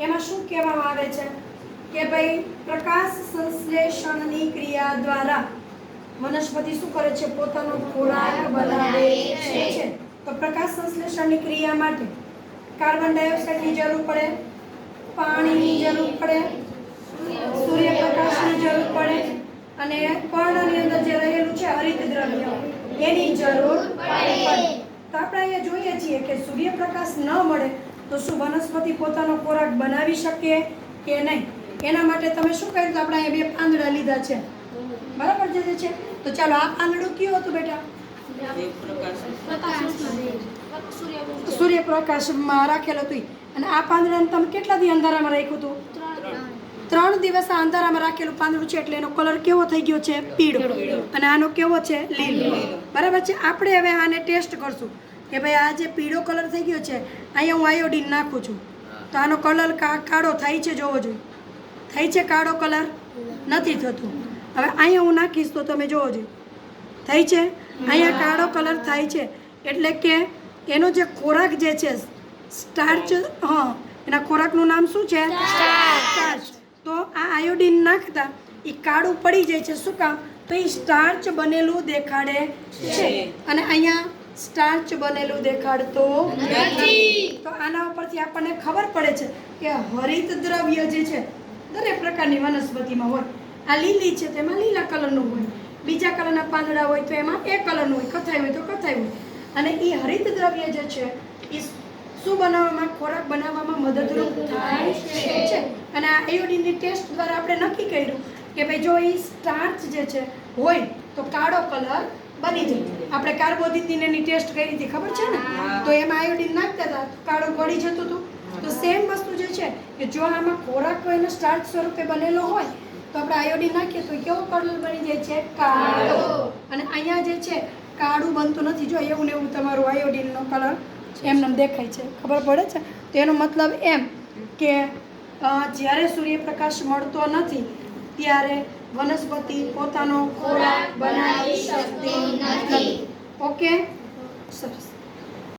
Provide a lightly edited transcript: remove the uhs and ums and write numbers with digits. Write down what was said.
એમાં શું કહેવામાં આવે છે કે ભાઈ પ્રકાશ સંશ્લેષણની ક્રિયા દ્વારા વનસ્પતિ શું કરે છે? પોતાનો ખોરાક બનાવે છે. તો પ્રકાશ સંશ્લેષણની ક્રિયા માટે કાર્બન ડાયોક્સાઇડની જરૂર પડે, પાણીની જરૂર પડે, સૂર્યપ્રકાશની જરૂર પડે અને પર્ણની અંદર જે રહેલું છે હરિત દ્રવ્ય એની જરૂર પડે. તો આપણે અહીંયા જોઈએ છીએ કે સૂર્યપ્રકાશ ન મળે તો શું વનસ્પતિ પોતાનો ખોરાક બનાવી શકે કે નહીં? એના માટે તમે શું કર્યું? આપણે અહીંયા 2 પાંદડા લીધા છે, બરાબર છે? તો ચાલો, આ પાંદડું કયું હતું બેટા? સૂર્યપ્રકાશમાં રાખેલું હતું. અને આ પાંદડાને તમે કેટલા દી અંધારામાં રાખ્યું હતું? 3 દિવસ આ અંધારામાં રાખેલું પાંદડું છે એટલે એનો કલર કેવો થઈ ગયો છે? પીળો. અને આનો કેવો છે? લીલો. બરાબર છે. આપણે હવે આને ટેસ્ટ કરશું કે ભાઈ આ જે પીળો કલર થઈ ગયો છે, અહીંયા હું આયોડીન નાખું છું તો આનો કલર કાળો થાય છે? જોવો જોઈએ. થાય છે કાળો કલર? નથી થતું. હવે અહીંયા હું નાખીશ તો તમે જોવો જોઈએ. થાય છે? અહીંયા કાળો કલર થાય છે. એટલે કે એનો જે ખોરાક જે છે સ્ટાર્ચ, એના ખોરાકનું નામ શું છે? સ્ટાર્ચ. તો આ આયોડીન નાખતા એ કાળું પડી જાય છે. શું કામ? તો એ સ્ટાર્ચ બનેલું દેખાડે છે અને અહીંયા સ્ટાર્ચ બનેલું દેખાડતો નથી. તો આના ઉપરથી આપણને ખબર પડે છે કે હરિત દ્રવ્ય જે છે દરેક પ્રકારની વનસ્પતિમાં હોય. આ લીલી છે તેમાં લીલા કલરનું હોય, બીજા કલરના પાંદડા હોય તો એમાં એ કલરનું હોય, કથાઈ હોય તો કથાઈ હોય. અને એ હરિત દ્રવ્ય જે છે એ શું બનાવવામાં? ખોરાક બનાવવામાં મદદરૂપ થાય છે. અને આ આયોડીનની ટેસ્ટ દ્વારા આપણે નક્કી કર્યું કે ભાઈ જો એ સ્ટાર્ચ જે છે હોય તો કાળો કલર બની જાય. આપણે કાર્બોદિતીનની ટેસ્ટ કરી હતી, ખબર છે ને? તો એમાં આયોડીન નાખતા હતા કાળું પડી જતું હતું. તો સેમ વસ્તુ જે છે કે જો આમાં ખોરાક એનો સ્ટાર્ચ સ્વરૂપે બનેલો હોય તો આપણે આયોડીન નાખીએ તો કેવો કલર બની જાય છે? કાળો. અને અહીંયા જે છે કાળું બનતું નથી. જો એવું ને એવું તમારું આયોડીનનો કલર એમને દેખાય છે. ખબર પડે છે? તો એનો મતલબ એમ કે જ્યારે સૂર્યપ્રકાશ મળતો નથી ત્યારે વનસ્પતિ પોતાનો ખોરાક બનાવી શકતી નથી. ઓકે, સરસ.